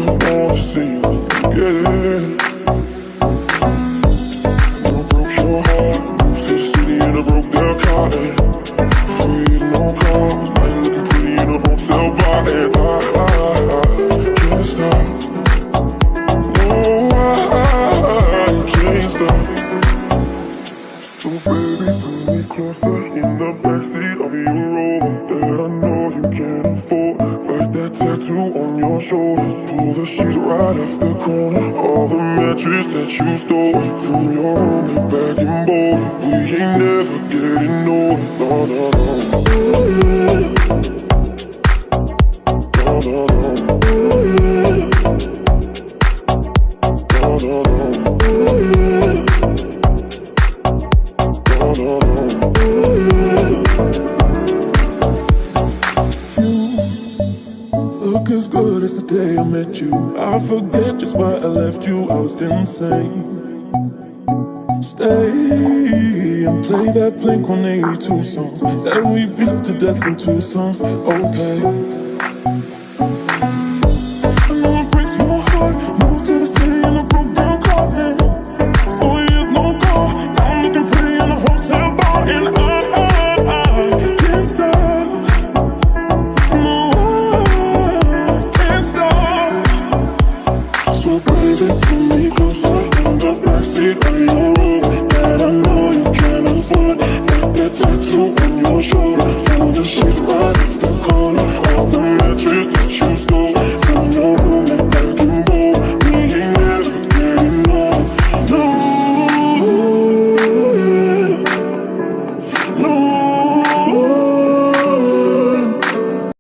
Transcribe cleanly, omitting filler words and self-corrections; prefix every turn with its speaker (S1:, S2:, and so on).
S1: wanna see you, yeah. You broke your heart, moved to the city in a broke down car. Free, no cars, night looking pretty in a hotel bar. And I can't stop. No, I can't stop. So baby, pull me closer in the backseat of your Rover that I know you can't afford. Like that tattoo on your shoulder. Pull the sheets right off the corner. All the matches that you stole from your roommate back in Boulder. We ain't never getting older. No, no, no. No, no, no. No, no, no. No, no, no. Look as good as the day I met you. I forget just why I left you. I was insane. Stay and play that Blink-182 song that we beat to death in Tucson. Okay.